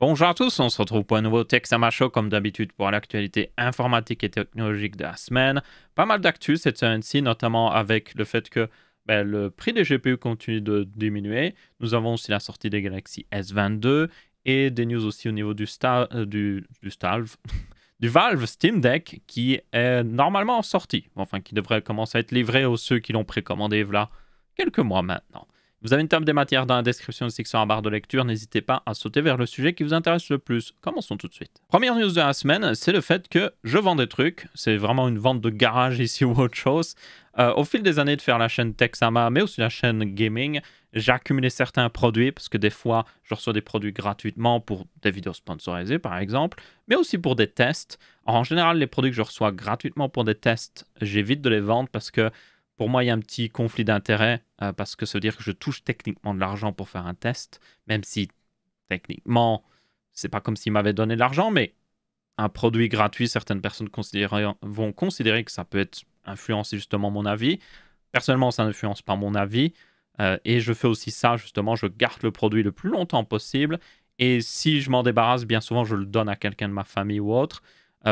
Bonjour à tous, on se retrouve pour un nouveau Texama Show comme d'habitude pour l'actualité informatique et technologique de la semaine. Pas mal d'actu cette semaine-ci, notamment avec le fait que le prix des GPU continue de diminuer. Nous avons aussi la sortie des Galaxy S22 et des news aussi au niveau du Valve Steam Deck qui est normalement sorti, enfin qui devrait commencer à être livré aux ceux qui l'ont précommandé voilà quelques mois maintenant. Vous avez une table des matières dans la description de section en barre de lecture. N'hésitez pas à sauter vers le sujet qui vous intéresse le plus. Commençons tout de suite. Première news de la semaine, c'est le fait que je vends des trucs. C'est vraiment une vente de garage ici ou autre chose. Au fil des années de faire la chaîne Texama, mais aussi la chaîne Gaming, j'ai accumulé certains produits parce que des fois, je reçois des produits gratuitement pour des vidéos sponsorisées, par exemple, mais aussi pour des tests. Alors, en général, les produits que je reçois gratuitement pour des tests, j'évite de les vendre parce que pour moi, il y a un petit conflit d'intérêt parce que ça veut dire que je touche techniquement de l'argent pour faire un test, même si techniquement, c'est pas comme s'ils m'avaient donné de l'argent, mais un produit gratuit, certaines personnes vont considérer que ça peut être influencer justement mon avis. Personnellement, ça n'influence pas mon avis. Et je fais aussi ça, justement, je garde le produit le plus longtemps possible. Et si je m'en débarrasse, bien souvent, je le donne à quelqu'un de ma famille ou autre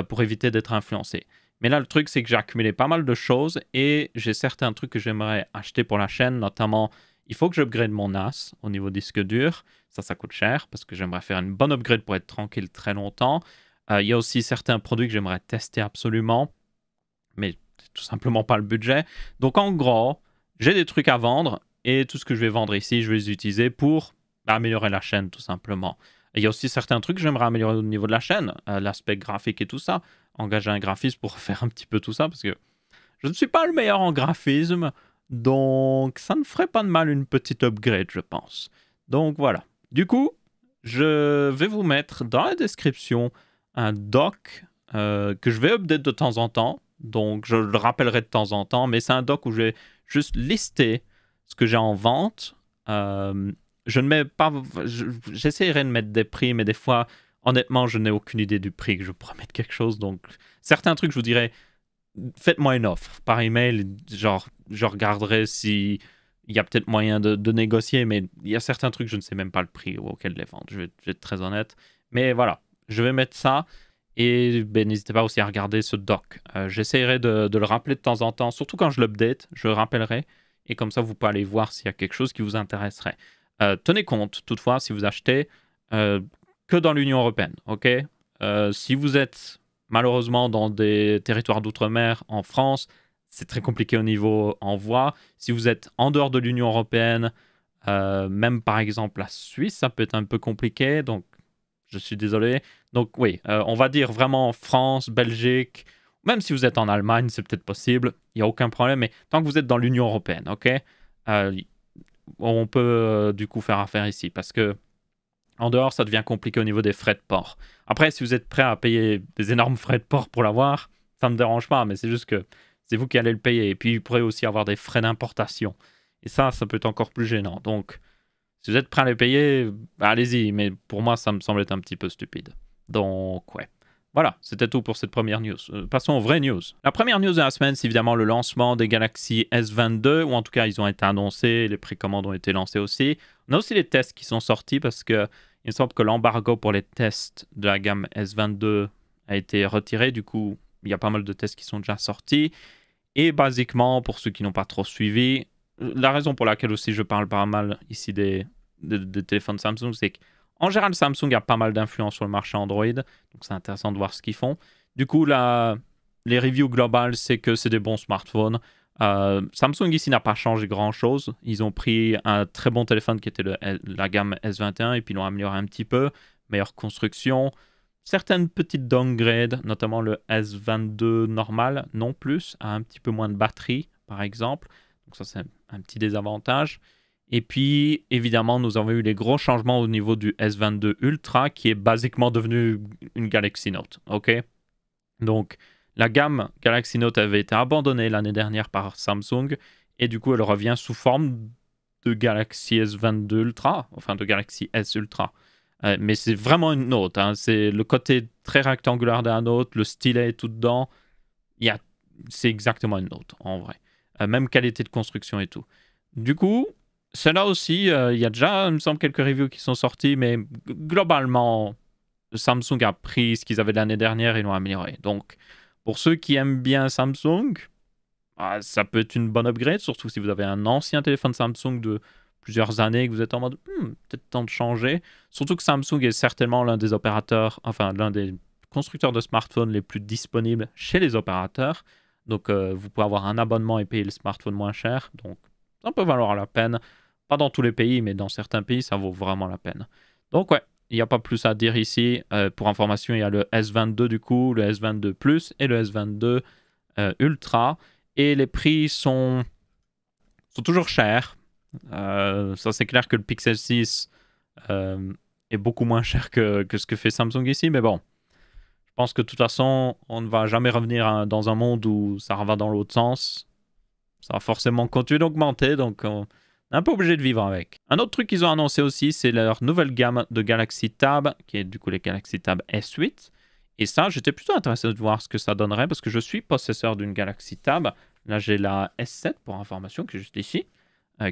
pour éviter d'être influencé. Mais là, le truc, c'est que j'ai accumulé pas mal de choses et j'ai certains trucs que j'aimerais acheter pour la chaîne, notamment, il faut que j'upgrade mon NAS au niveau disque dur. Ça coûte cher parce que j'aimerais faire une bonne upgrade pour être tranquille très longtemps. Il y a aussi certains produits que j'aimerais tester absolument, mais c'est tout simplement pas le budget. Donc, en gros, j'ai des trucs à vendre et tout ce que je vais vendre ici, je vais les utiliser pour améliorer la chaîne, tout simplement. Et il y a aussi certains trucs que j'aimerais améliorer au niveau de la chaîne, l'aspect graphique et tout ça. Engager un graphiste pour faire un petit peu tout ça, parce que je ne suis pas le meilleur en graphisme, donc ça ne ferait pas de mal une petite upgrade, je pense. Donc voilà. Du coup, je vais vous mettre dans la description un doc que je vais update de temps en temps. Donc je le rappellerai de temps en temps, mais c'est un doc où je vais juste lister ce que j'ai en vente. Je ne mets pas. J'essaierai de mettre des prix, mais des fois, honnêtement, je n'ai aucune idée du prix que je pourrais mettre quelque chose. Donc, certains trucs, je vous dirais, faites-moi une offre par email. Genre, je regarderai si il y a peut-être moyen de négocier, mais il y a certains trucs, je ne sais même pas le prix auquel les vendre. Je vais être très honnête. Mais voilà, je vais mettre ça. Et n'hésitez pas aussi à regarder ce doc. J'essaierai de le rappeler de temps en temps, surtout quand je l'update, je le rappellerai. Et comme ça, vous pouvez aller voir s'il y a quelque chose qui vous intéresserait. Tenez compte, toutefois, si vous achetez que dans l'Union européenne, ok. Si vous êtes malheureusement dans des territoires d'outre-mer en France, c'est très compliqué au niveau envoi. Si vous êtes en dehors de l'Union européenne, même par exemple la Suisse, ça peut être un peu compliqué, donc je suis désolé. Donc oui, on va dire vraiment France, Belgique, même si vous êtes en Allemagne, c'est peut-être possible, il n'y a aucun problème, mais tant que vous êtes dans l'Union européenne, ok, on peut du coup faire affaire ici, parce que en dehors, ça devient compliqué au niveau des frais de port. Après, si vous êtes prêt à payer des énormes frais de port pour l'avoir, ça ne me dérange pas, mais c'est juste que c'est vous qui allez le payer. Et puis, il pourrait aussi avoir des frais d'importation. Et ça peut être encore plus gênant. Donc, si vous êtes prêt à les payer, allez-y. Mais pour moi, ça me semble être un petit peu stupide. Donc, ouais. Voilà, c'était tout pour cette première news. Passons aux vraies news. La première news de la semaine, c'est évidemment le lancement des Galaxy S22, ou en tout cas, ils ont été annoncés, les précommandes ont été lancées aussi. On a aussi les tests qui sont sortis parce que il me semble que l'embargo pour les tests de la gamme S22 a été retiré. Du coup, il y a pas mal de tests qui sont déjà sortis. Et basiquement, pour ceux qui n'ont pas trop suivi, la raison pour laquelle aussi je parle pas mal ici des téléphones Samsung, c'est qu'en général, Samsung a pas mal d'influence sur le marché Android. Donc, c'est intéressant de voir ce qu'ils font. Du coup, les reviews globales, c'est que c'est des bons smartphones. Samsung ici n'a pas changé grand-chose. Ils ont pris un très bon téléphone qui était la gamme S21 et puis l'ont amélioré un petit peu. Meilleure construction. Certaines petites downgrades, notamment le S22 normal, non plus, a un petit peu moins de batterie, par exemple. Donc ça, c'est un petit désavantage. Et puis, évidemment, nous avons eu les gros changements au niveau du S22 Ultra, qui est basiquement devenu une Galaxy Note. Ok. Donc, la gamme Galaxy Note avait été abandonnée l'année dernière par Samsung et du coup, elle revient sous forme de Galaxy S22 Ultra, enfin de Galaxy S Ultra. Mais c'est vraiment une Note. Hein. C'est le côté très rectangulaire de la Note, le stylet tout dedans. C'est exactement une Note en vrai. Même qualité de construction et tout. Du coup, Celle-là aussi, il y a déjà, il me semble, quelques reviews qui sont sorties, mais globalement, Samsung a pris ce qu'ils avaient l'année dernière et l'ont amélioré. Donc, pour ceux qui aiment bien Samsung, ça peut être une bonne upgrade, surtout si vous avez un ancien téléphone Samsung de plusieurs années et que vous êtes en mode peut-être temps de changer. Surtout que Samsung est certainement l'un des opérateurs, enfin l'un des constructeurs de smartphones les plus disponibles chez les opérateurs. Donc vous pouvez avoir un abonnement et payer le smartphone moins cher. Donc ça peut valoir la peine. Pas dans tous les pays, mais dans certains pays, ça vaut vraiment la peine. Donc ouais, il n'y a pas plus à dire ici. Pour information, il y a le S22 du coup, le S22 Plus et le S22 Ultra. Et les prix sont toujours chers. Ça, c'est clair que le Pixel 6 est beaucoup moins cher que ce que fait Samsung ici. Mais bon, je pense que de toute façon, on ne va jamais revenir dans un monde où ça va dans l'autre sens. Ça va forcément continuer d'augmenter. Donc, on est un peu obligé de vivre avec. Un autre truc qu'ils ont annoncé aussi, c'est leur nouvelle gamme de Galaxy Tab, qui est du coup les Galaxy Tab S8. Et ça, j'étais plutôt intéressé de voir ce que ça donnerait parce que je suis possesseur d'une Galaxy Tab. Là, j'ai la S7 pour information qui est juste ici,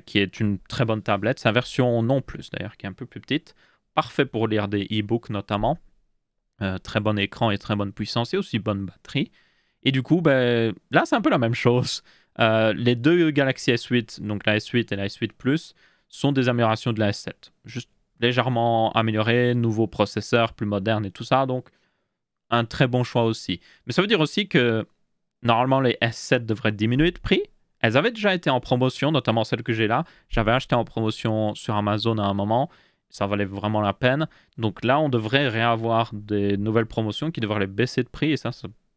qui est une très bonne tablette. C'est la version non plus d'ailleurs, qui est un peu plus petite. Parfait pour lire des e-books notamment. Très bon écran et très bonne puissance et aussi bonne batterie. Et du coup, ben, là, c'est un peu la même chose. Les deux Galaxy S8, donc la S8 et la S8 Plus, sont des améliorations de la S7. Juste légèrement améliorées, nouveaux processeurs, plus modernes et tout ça. Donc, un très bon choix aussi. Mais ça veut dire aussi que normalement les S7 devraient diminuer de prix. Elles avaient déjà été en promotion, notamment celle que j'ai là. J'avais acheté en promotion sur Amazon à un moment. Ça valait vraiment la peine. Donc là, on devrait réavoir des nouvelles promotions qui devraient les baisser de prix. Et ça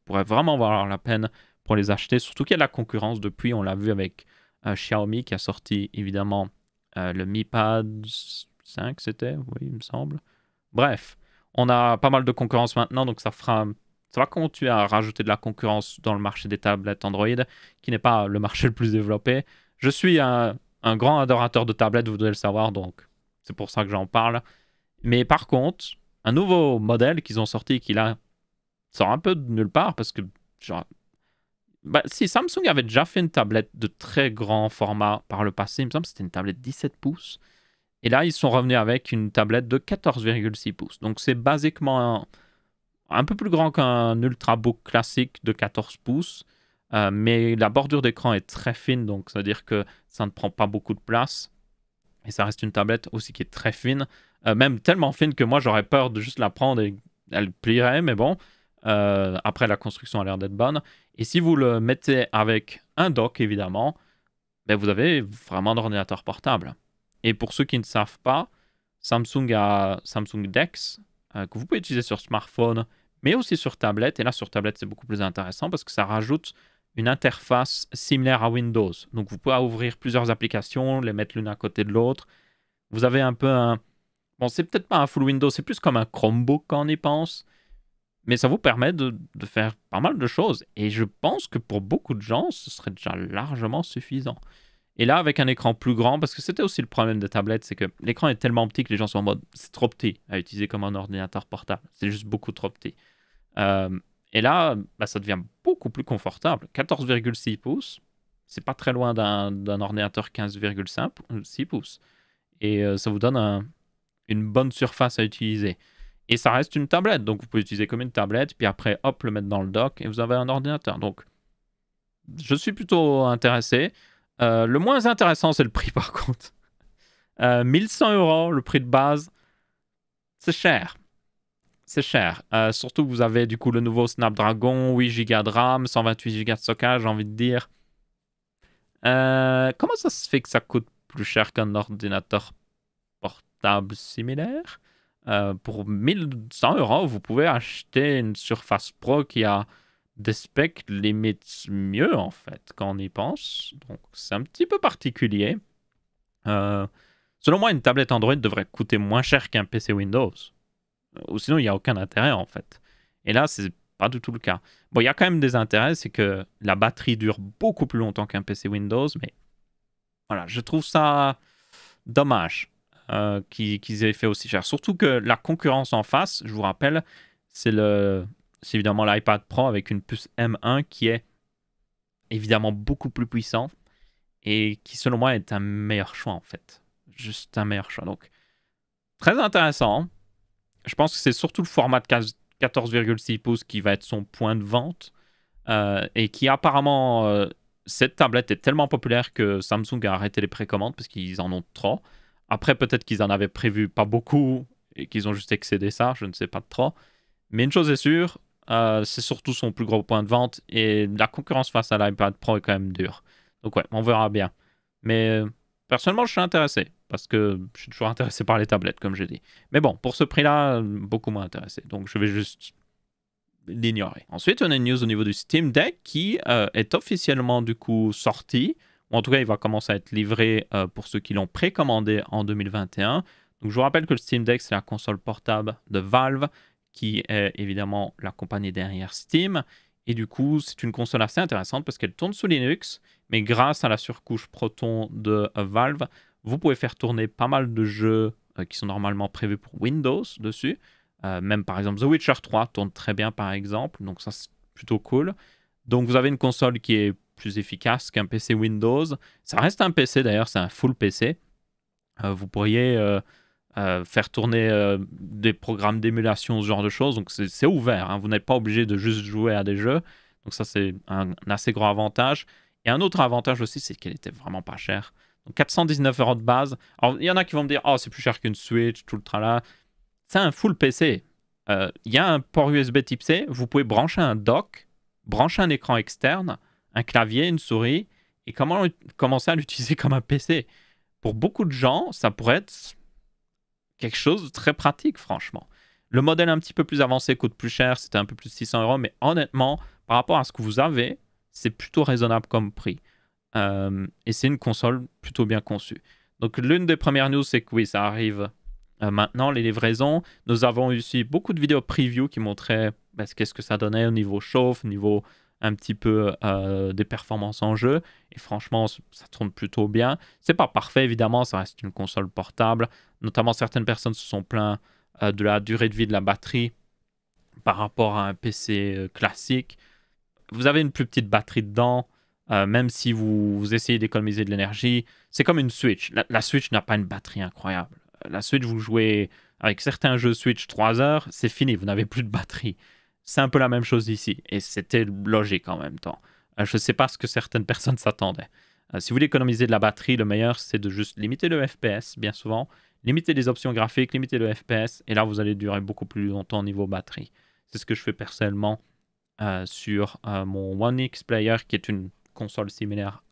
pourrait vraiment valoir la peine pour les acheter. Surtout qu'il y a de la concurrence depuis. On l'a vu avec Xiaomi qui a sorti évidemment le Mi Pad 5, c'était, oui, il me semble. Bref. On a pas mal de concurrence maintenant, donc ça va continuer à rajouter de la concurrence dans le marché des tablettes Android, qui n'est pas le marché le plus développé. Je suis un grand adorateur de tablettes, vous devez le savoir, donc c'est pour ça que j'en parle. Mais par contre, un nouveau modèle qu'ils ont sorti, qui là sort un peu de nulle part, parce que genre, si Samsung avait déjà fait une tablette de très grand format par le passé, il me semble que c'était une tablette 17 pouces. Et là, ils sont revenus avec une tablette de 14,6 pouces. Donc, c'est basiquement un peu plus grand qu'un Ultrabook classique de 14 pouces. Mais la bordure d'écran est très fine, donc ça veut dire que ça ne prend pas beaucoup de place. Et ça reste une tablette aussi qui est très fine. Même tellement fine que moi, j'aurais peur de juste la prendre et elle plierait. Mais bon, après, la construction a l'air d'être bonne. Et si vous le mettez avec un dock, évidemment, ben, vous avez vraiment un ordinateur portable. Et pour ceux qui ne savent pas, Samsung a Samsung DeX, que vous pouvez utiliser sur smartphone, mais aussi sur tablette. Et là, sur tablette, c'est beaucoup plus intéressant parce que ça rajoute une interface similaire à Windows. Donc, vous pouvez ouvrir plusieurs applications, les mettre l'une à côté de l'autre. Vous avez un peu un... Bon, c'est peut-être pas un full Windows, c'est plus comme un Chromebook quand on y pense. Mais ça vous permet de faire pas mal de choses. Et je pense que pour beaucoup de gens, ce serait déjà largement suffisant. Et là, avec un écran plus grand, parce que c'était aussi le problème des tablettes, c'est que l'écran est tellement petit que les gens sont en mode c'est trop petit à utiliser comme un ordinateur portable. C'est juste beaucoup trop petit. Et là, ça devient beaucoup plus confortable. 14,6 pouces, c'est pas très loin d'un ordinateur 15,6 pouces. Et ça vous donne une bonne surface à utiliser. Et ça reste une tablette, donc vous pouvez l'utiliser comme une tablette, puis après, hop, le mettre dans le dock, et vous avez un ordinateur. Donc, je suis plutôt intéressé. Le moins intéressant, c'est le prix, par contre. 1100 €, le prix de base, c'est cher. C'est cher. Surtout que vous avez du coup le nouveau Snapdragon, 8 Go de RAM, 128 Go de stockage, j'ai envie de dire. Comment ça se fait que ça coûte plus cher qu'un ordinateur portable similaire? Pour 1100 €, vous pouvez acheter une Surface Pro qui a des specs limite mieux en fait quand on y pense. Donc c'est un petit peu particulier. Selon moi, une tablette Android devrait coûter moins cher qu'un PC Windows. Ou sinon, il n'y a aucun intérêt en fait. Et là, c'est pas du tout le cas. Bon, il y a quand même des intérêts, c'est que la batterie dure beaucoup plus longtemps qu'un PC Windows, mais voilà, je trouve ça dommage qu'ils aient fait aussi cher. Surtout que la concurrence en face, je vous rappelle, c'est évidemment l'iPad Pro avec une puce M1 qui est évidemment beaucoup plus puissant. et qui, selon moi, est un meilleur choix, en fait. Juste un meilleur choix. Donc, très intéressant. Je pense que c'est surtout le format de 14,6 pouces qui va être son point de vente et qui, apparemment, cette tablette est tellement populaire que Samsung a arrêté les précommandes parce qu'ils en ont trop. Après, peut-être qu'ils en avaient prévu pas beaucoup et qu'ils ont juste excédé ça, je ne sais pas trop. Mais une chose est sûre, c'est surtout son plus gros point de vente et la concurrence face à l'iPad Pro est quand même dure. Donc ouais, on verra bien. Mais personnellement, je suis intéressé parce que je suis toujours intéressé par les tablettes, comme j'ai dit. Mais bon, pour ce prix-là, beaucoup moins intéressé. Donc je vais juste l'ignorer. Ensuite, on a une news au niveau du Steam Deck qui est officiellement du coup sorti. Ou en tout cas, il va commencer à être livré pour ceux qui l'ont précommandé en 2021. Donc je vous rappelle que le Steam Deck, c'est la console portable de Valve qui est évidemment la compagnie derrière Steam. Et du coup, c'est une console assez intéressante parce qu'elle tourne sous Linux, mais grâce à la surcouche Proton de Valve, vous pouvez faire tourner pas mal de jeux qui sont normalement prévus pour Windows dessus. Même par exemple The Witcher 3 tourne très bien par exemple, donc ça c'est plutôt cool. Donc vous avez une console qui est plus efficace qu'un PC Windows. Ça reste un PC d'ailleurs, c'est un full PC. Vous pourriez faire tourner des programmes d'émulation, ce genre de choses. Donc c'est ouvert, hein. Vous n'êtes pas obligé de juste jouer à des jeux. Donc ça c'est un assez gros avantage. Et un autre avantage aussi, c'est qu'elle était vraiment pas chère. Donc 419 € de base. Alors il y en a qui vont me dire, oh c'est plus cher qu'une Switch, tout le tralala. C'est un full PC. Il y a un port USB type C. Vous pouvez brancher un dock, brancher un écran externe, un clavier, une souris, et commencer à l'utiliser comme un PC. Pour beaucoup de gens, ça pourrait être quelque chose de très pratique, franchement. Le modèle un petit peu plus avancé coûte plus cher, c'était un peu plus de 600 €, mais honnêtement, par rapport à ce que vous avez, c'est plutôt raisonnable comme prix. Et c'est une console plutôt bien conçue. Donc l'une des premières news, c'est que oui, ça arrive maintenant, les livraisons. Nous avons eu aussi beaucoup de vidéos preview qui montraient qu'est-ce que ça donnait au niveau chauffe, au niveau un petit peu des performances en jeu. Et franchement, ça tourne plutôt bien. C'est pas parfait, évidemment, ça reste une console portable. Notamment, certaines personnes se sont plaintes de la durée de vie de la batterie par rapport à un PC classique. Vous avez une plus petite batterie dedans, même si vous essayez d'économiser de l'énergie. C'est comme une Switch. La Switch n'a pas une batterie incroyable. La Switch, vous jouez avec certains jeux Switch 3 heures, c'est fini, vous n'avez plus de batterie. C'est un peu la même chose ici, et c'était logique en même temps. Je ne sais pas ce que certaines personnes s'attendaient. Si vous voulez économiser de la batterie, le meilleur, c'est de juste limiter le FPS, bien souvent, limiter les options graphiques, limiter le FPS, et là, vous allez durer beaucoup plus longtemps au niveau batterie. C'est ce que je fais personnellement sur mon One X Player, qui est une console similaire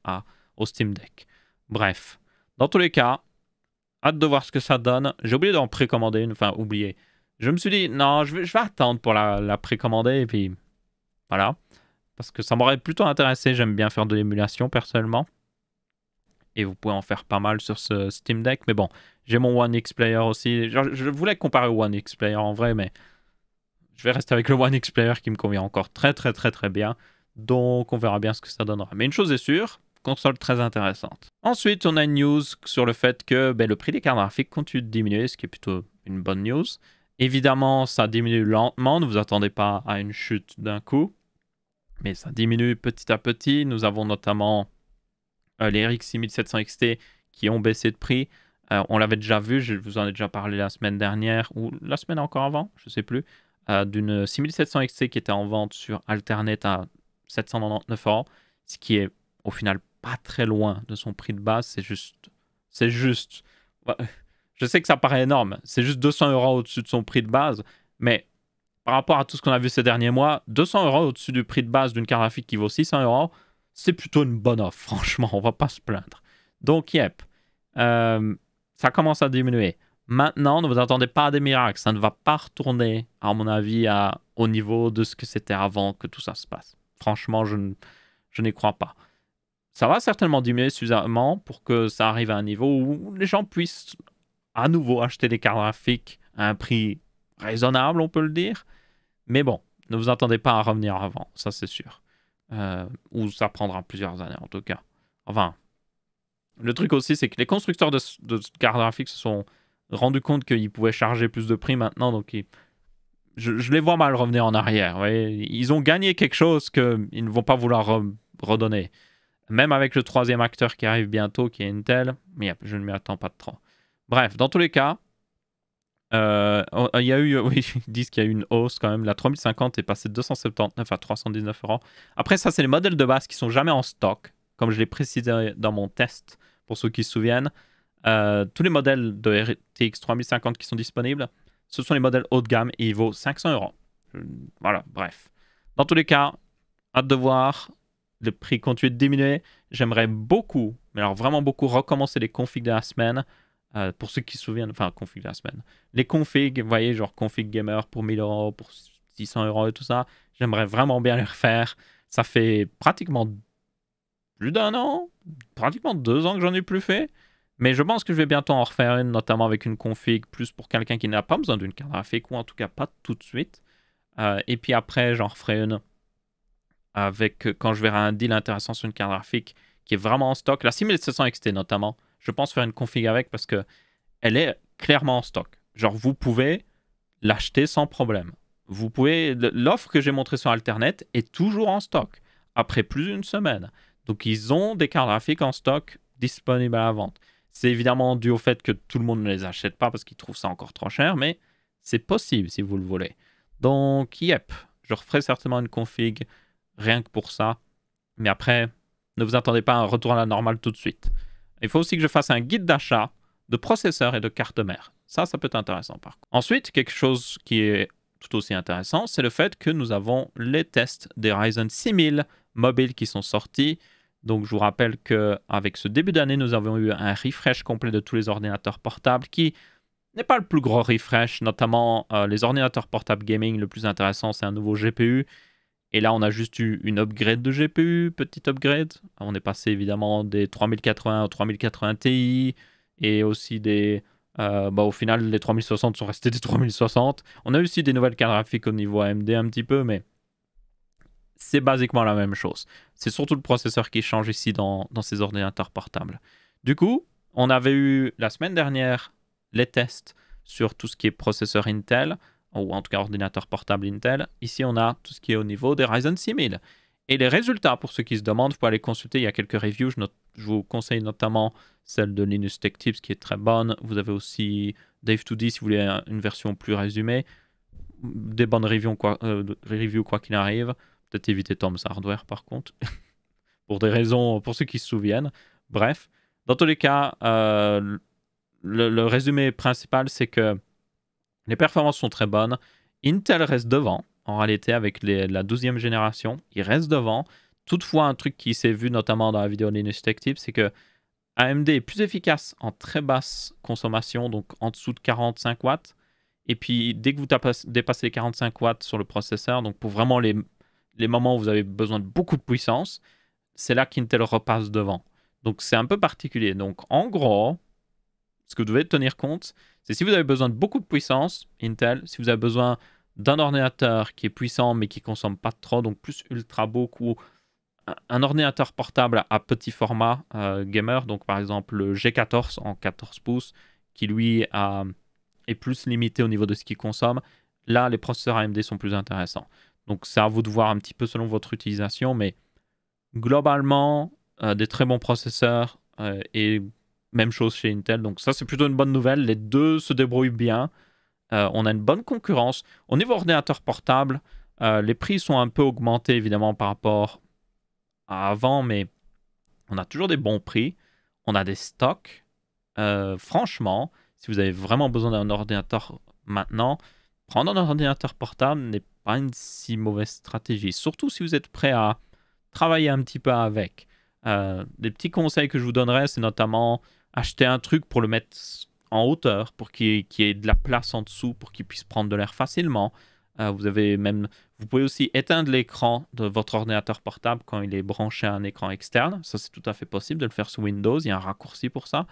au Steam Deck. Bref, dans tous les cas, hâte de voir ce que ça donne. J'ai oublié d'en précommander une, enfin oublié. Je me suis dit, non, je vais attendre pour la précommander, et puis voilà. Parce que ça m'aurait plutôt intéressé, j'aime bien faire de l'émulation personnellement. Et vous pouvez en faire pas mal sur ce Steam Deck, mais bon, j'ai mon One X Player aussi. Je voulais comparer au One X Player en vrai, mais je vais rester avec le One X Player qui me convient encore très très très très bien. Donc on verra bien ce que ça donnera. Mais une chose est sûre, console très intéressante. Ensuite, on a une news sur le fait que le prix des cartes graphiques continue de diminuer, ce qui est plutôt une bonne news. Évidemment, ça diminue lentement, ne vous attendez pas à une chute d'un coup, mais ça diminue petit à petit. Nous avons notamment les RX 6700 XT qui ont baissé de prix. On l'avait déjà vu, je vous en ai déjà parlé la semaine dernière, ou la semaine encore avant, je ne sais plus, d'une 6700 XT qui était en vente sur Alternate à 799 €, ce qui est au final pas très loin de son prix de base. C'est juste, je sais que ça paraît énorme, c'est juste 200 € au-dessus de son prix de base, mais par rapport à tout ce qu'on a vu ces derniers mois, 200 € au-dessus du prix de base d'une carte graphique qui vaut 600 €, c'est plutôt une bonne offre, franchement, on va pas se plaindre. Donc, yep, ça commence à diminuer. Maintenant, ne vous attendez pas à des miracles, ça ne va pas retourner, à mon avis, au niveau de ce que c'était avant que tout ça se passe. Franchement, je n'y crois pas. Ça va certainement diminuer suffisamment pour que ça arrive à un niveau où les gens puissent à nouveau acheter des cartes graphiques à un prix raisonnable, on peut le dire. Mais bon, ne vous attendez pas à revenir avant, ça c'est sûr. Ou ça prendra plusieurs années en tout cas. Enfin, le truc aussi, c'est que les constructeurs de cartes graphiques se sont rendus compte qu'ils pouvaient charger plus de prix maintenant, donc je les vois mal revenir en arrière. Vous voyez, ils ont gagné quelque chose qu'ils ne vont pas vouloir redonner. Même avec le troisième acteur qui arrive bientôt, qui est Intel, mais je ne m'y attends pas de trop. Bref, dans tous les cas, il y a eu, oui, ils disent qu'il y a eu une hausse quand même. La 3050 est passée de 279 à 319 euros. Après, ça, c'est les modèles de base qui sont jamais en stock, comme je l'ai précisé dans mon test, pour ceux qui se souviennent. Tous les modèles de RTX 3050 qui sont disponibles, ce sont les modèles haut de gamme et ils vaut 500 euros. Voilà, bref. Dans tous les cas, hâte de voir le prix continuer de diminuer. J'aimerais beaucoup, mais alors vraiment beaucoup, recommencer les configs de la semaine. Pour ceux qui se souviennent, enfin, configs de la semaine. Les configs, vous voyez, genre config gamer pour 1000 euros, pour 600 euros et tout ça, j'aimerais vraiment bien les refaire. Ça fait pratiquement plus d'un an, pratiquement 2 ans que j'en ai plus fait. Mais je pense que je vais bientôt en refaire une, notamment avec une config plus pour quelqu'un qui n'a pas besoin d'une carte graphique, ou en tout cas pas tout de suite. Et puis après, j'en referai une avec, quand je verrai un deal intéressant sur une carte graphique qui est vraiment en stock. La 6700 XT notamment, je pense faire une config avec parce que elle est clairement en stock. Genre, vous pouvez l'acheter sans problème. Vous pouvez, l'offre que j'ai montrée sur Alternet est toujours en stock après plus d'une semaine. Donc, ils ont des cartes graphiques en stock disponibles à la vente. C'est évidemment dû au fait que tout le monde ne les achète pas parce qu'ils trouvent ça encore trop cher, mais c'est possible si vous le voulez. Donc, yep, je referai certainement une config rien que pour ça. Mais après, ne vous attendez pas à un retour à la normale tout de suite. Il faut aussi que je fasse un guide d'achat de processeurs et de cartes mères. Ça peut être intéressant par contre. Ensuite, quelque chose qui est tout aussi intéressant, c'est le fait que nous avons les tests des Ryzen 6000 mobiles qui sont sortis. Donc je vous rappelle qu'avec ce début d'année, nous avons eu un refresh complet de tous les ordinateurs portables qui n'est pas le plus gros refresh, notamment les ordinateurs portables gaming. Le plus intéressant, c'est un nouveau GPU. Et là, on a juste eu une upgrade de GPU, petite upgrade. On est passé évidemment des 3080 aux 3080 Ti et aussi des... au final, les 3060 sont restés des 3060. On a aussi des nouvelles cartes graphiques au niveau AMD un petit peu, mais c'est basiquement la même chose. C'est surtout le processeur qui change ici dans ces ordinateurs portables. Du coup, on avait eu la semaine dernière les tests sur tout ce qui est processeur Intel, ou en tout cas ordinateur portable Intel. Ici, on a tout ce qui est au niveau des Ryzen 6000. Et les résultats, pour ceux qui se demandent, vous pouvez aller consulter, il y a quelques reviews. Je vous conseille notamment celle de Linus Tech Tips qui est très bonne. Vous avez aussi Dave2D si vous voulez une version plus résumée. Des bonnes reviews quoi qu'il arrive. Peut-être éviter Tom's Hardware par contre. Pour des raisons, pour ceux qui se souviennent. Bref, dans tous les cas, le résumé principal, c'est que les performances sont très bonnes. Intel reste devant, en réalité, avec la 12e génération. Il reste devant. Toutefois, un truc qui s'est vu notamment dans la vidéo Linus Tech Tips, c'est que AMD est plus efficace en très basse consommation, donc en dessous de 45 watts. Et puis, dès que vous dépassez les 45 watts sur le processeur, donc pour vraiment les moments où vous avez besoin de beaucoup de puissance, c'est là qu'Intel repasse devant. Donc, c'est un peu particulier. Donc, en gros, ce que vous devez tenir compte, c'est si vous avez besoin de beaucoup de puissance, Intel, si vous avez besoin d'un ordinateur qui est puissant mais qui ne consomme pas trop, donc plus ultrabook ou un ordinateur portable à petit format gamer, donc par exemple le G14 en 14 pouces, qui lui est plus limité au niveau de ce qu'il consomme, là les processeurs AMD sont plus intéressants. Donc c'est à vous de voir un petit peu selon votre utilisation, mais globalement, des très bons processeurs et même chose chez Intel. Donc ça, c'est plutôt une bonne nouvelle. Les deux se débrouillent bien. On a une bonne concurrence. Au niveau ordinateur portable, les prix sont un peu augmentés, évidemment, par rapport à avant, mais on a toujours des bons prix. On a des stocks. Franchement, si vous avez vraiment besoin d'un ordinateur maintenant, prendre un ordinateur portable n'est pas une si mauvaise stratégie. Surtout si vous êtes prêt à travailler un petit peu avec. Des petits conseils que je vous donnerais, c'est notamment acheter un truc pour le mettre en hauteur, pour qu'il y ait de la place en dessous, pour qu'il puisse prendre de l'air facilement. Vous pouvez aussi éteindre l'écran de votre ordinateur portable quand il est branché à un écran externe. Ça, c'est tout à fait possible de le faire sous Windows. Il y a un raccourci pour ça.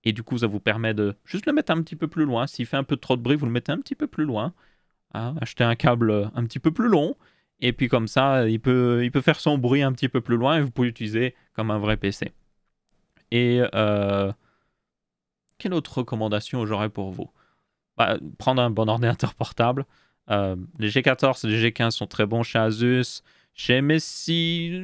Et du coup, ça vous permet de juste le mettre un petit peu plus loin. S'il fait un peu trop de bruit, vous le mettez un petit peu plus loin. Achetez un câble un petit peu plus long. Et puis comme ça, il peut faire son bruit un petit peu plus loin et vous pouvez l'utiliser comme un vrai PC. Et quelle autre recommandation j'aurais pour vous? Prendre un bon ordinateur portable. Les G14 et les G15 sont très bons chez Asus. Chez MSI,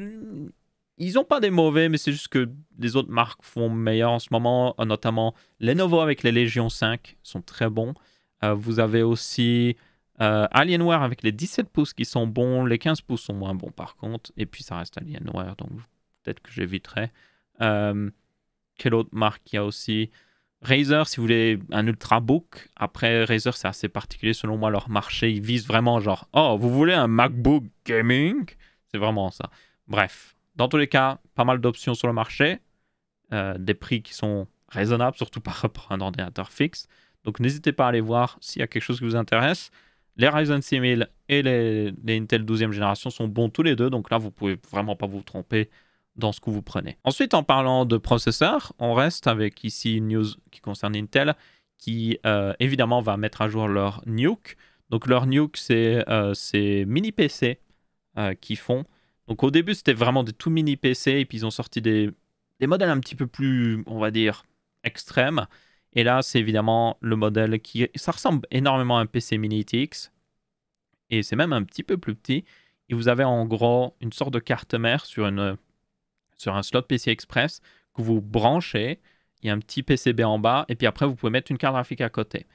Ils n'ont pas des mauvais, mais c'est juste que les autres marques font meilleur en ce moment, notamment Lenovo avec les Legion 5 sont très bons. Vous avez aussi Alienware avec les 17 pouces qui sont bons, les 15 pouces sont moins bons par contre, et puis ça reste Alienware, donc peut-être que j'éviterai. Quelle autre marque il y a aussi? Razer, si vous voulez un Ultrabook. Après, Razer, c'est assez particulier selon moi, leur marché. Ils visent vraiment genre, oh, vous voulez un MacBook gaming? C'est vraiment ça. Bref, dans tous les cas, pas mal d'options sur le marché. Des prix qui sont raisonnables, surtout par rapport à un ordinateur fixe. Donc n'hésitez pas à aller voir s'il y a quelque chose qui vous intéresse. Les Ryzen 6000 et les Intel 12e génération sont bons tous les deux. Donc là, vous pouvez vraiment pas vous tromper dans ce que vous prenez. Ensuite, en parlant de processeurs, on reste avec ici une news qui concerne Intel, qui évidemment va mettre à jour leur NUC. Donc leur NUC, c'est mini PC qu'ils font. Donc au début, c'était vraiment des tout mini PC, et puis ils ont sorti des modèles un petit peu plus, on va dire, extrêmes. Et là, c'est évidemment le modèle ça ressemble énormément à un PC mini TX, et c'est même un petit peu plus petit. Et vous avez en gros une sorte de carte mère sur un slot PCI Express que vous branchez. Il y a un petit PCB en bas, et puis après, vous pouvez mettre une carte graphique à côté.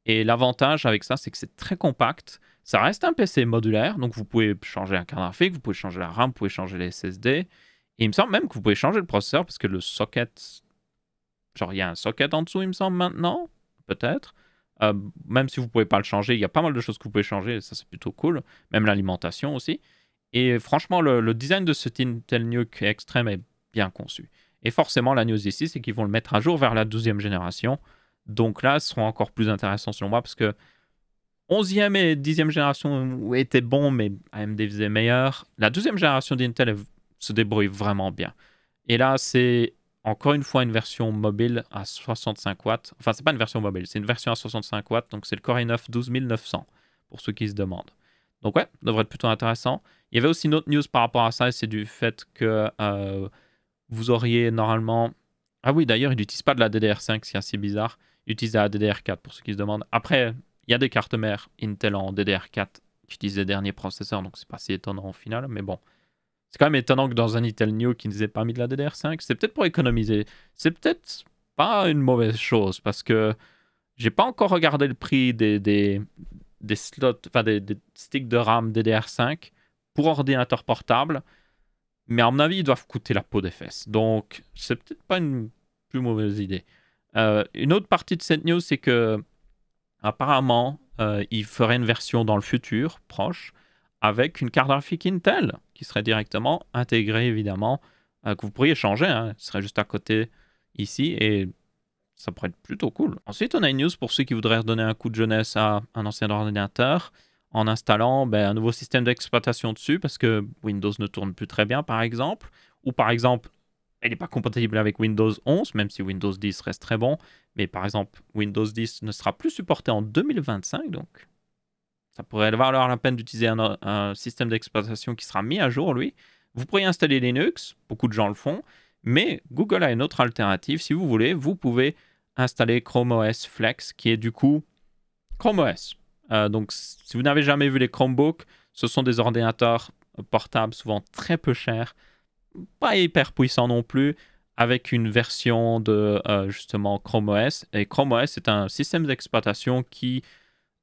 Et l'avantage avec ça, c'est que c'est très compact. Ça reste un PC modulaire, donc vous pouvez changer la carte graphique, vous pouvez changer la RAM, vous pouvez changer les SSD. Et il me semble même que vous pouvez changer le processeur, parce que le socket... Genre, il y a un socket en dessous, il me semble, maintenant. Peut-être. Même si vous ne pouvez pas le changer, il y a pas mal de choses que vous pouvez changer, et ça, c'est plutôt cool. Même l'alimentation aussi. Et franchement, le design de cet Intel NUC Extreme est bien conçu. Et forcément, la news ici, c'est qu'ils vont le mettre à jour vers la 12e génération. Donc là, ce seront encore plus intéressants selon moi, parce que 11e et 10e génération étaient bons, mais AMD faisait meilleur. La 12e génération d'Intel se débrouille vraiment bien. Et là, c'est encore une fois une version mobile à 65 watts. Enfin, c'est pas une version mobile, c'est une version à 65 watts. Donc c'est le Core i9 12900, pour ceux qui se demandent. Donc ouais, ça devrait être plutôt intéressant. Il y avait aussi une autre news par rapport à ça, et c'est du fait que vous auriez normalement... Ah oui, d'ailleurs, il n'utilise pas de la DDR5, c'est assez bizarre. Il utilise la DDR4, pour ceux qui se demandent. Après, il y a des cartes mères Intel en DDR4 qui utilisent les derniers processeurs, donc c'est pas si étonnant au final, mais bon. C'est quand même étonnant que dans un Intel New qui ne nous ait pas mis de la DDR5, c'est peut-être pour économiser. C'est peut-être pas une mauvaise chose, parce que j'ai pas encore regardé le prix des slots, enfin des sticks de RAM DDR5 pour ordinateur portable, mais à mon avis, ils doivent coûter la peau des fesses. Donc, c'est peut-être pas une plus mauvaise idée. Une autre partie de cette news, c'est que apparemment, ils feraient une version dans le futur proche avec une carte graphique Intel qui serait directement intégrée, évidemment, que vous pourriez changer. Hein, ce serait juste à côté ici, et ça pourrait être plutôt cool. Ensuite, on a une news pour ceux qui voudraient redonner un coup de jeunesse à un ancien ordinateur en installant un nouveau système d'exploitation dessus, parce que Windows ne tourne plus très bien, par exemple. Ou par exemple, elle n'est pas compatible avec Windows 11, même si Windows 10 reste très bon. Mais par exemple, Windows 10 ne sera plus supporté en 2025, donc ça pourrait valoir la peine d'utiliser un système d'exploitation qui sera mis à jour, lui. Vous pourriez installer Linux, beaucoup de gens le font, mais Google a une autre alternative. Si vous voulez, vous pouvez installer Chrome OS Flex, qui est du coup Chrome OS. Donc, si vous n'avez jamais vu les Chromebooks, ce sont des ordinateurs portables souvent très peu chers, pas hyper puissants non plus, avec une version de justement Chrome OS. Et Chrome OS est un système d'exploitation qui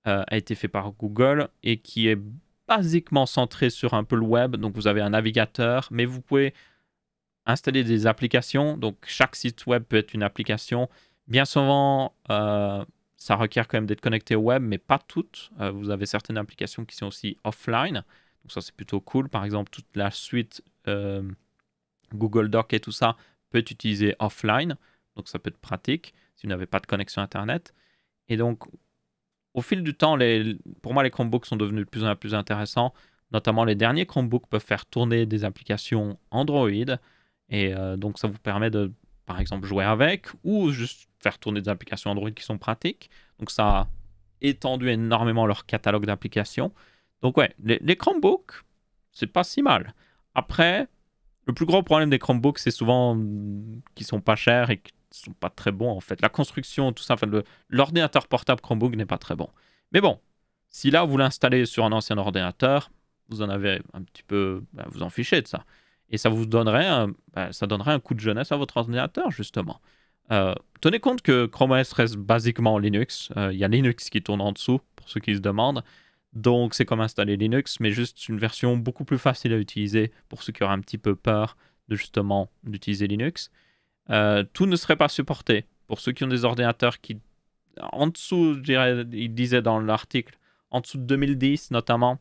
a été fait par Google et qui est basiquement centré sur un peu le web. Donc vous avez un navigateur, mais vous pouvez installer des applications. Donc chaque site web peut être une application. Bien souvent, ça requiert quand même d'être connecté au web, mais pas toutes. Vous avez certaines applications qui sont aussi offline. Donc ça, c'est plutôt cool. Par exemple, toute la suite Google Doc et tout ça peut être utilisé offline. Donc ça peut être pratique si vous n'avez pas de connexion Internet. Et donc, au fil du temps, pour moi, les Chromebooks sont devenus de plus en plus intéressants. Notamment, les derniers Chromebooks peuvent faire tourner des applications Android. Et donc, ça vous permet de, par exemple, jouer avec ou juste faire tourner des applications Android qui sont pratiques. Donc, ça a étendu énormément leur catalogue d'applications. Donc, ouais, les Chromebooks, c'est pas si mal. Après, le plus gros problème des Chromebooks, c'est souvent qu'ils sont pas chers et qu'ils sont pas très bons en fait. La construction, tout ça, enfin, l'ordinateur portable Chromebook n'est pas très bon. Mais bon, si là vous l'installez sur un ancien ordinateur, vous en avez un petit peu, vous en fichez de ça. Et ça vous donnerait ça donnerait un coup de jeunesse à votre ordinateur, justement. Tenez compte que Chrome OS reste basiquement Linux. Il y a Linux qui tourne en dessous, pour ceux qui se demandent. Donc c'est comme installer Linux, mais juste une version beaucoup plus facile à utiliser pour ceux qui auraient un petit peu peur de justement d'utiliser Linux. Tout ne serait pas supporté. Pour ceux qui ont des ordinateurs qui, en dessous, je dirais, il disait dans l'article, en dessous de 2010 notamment,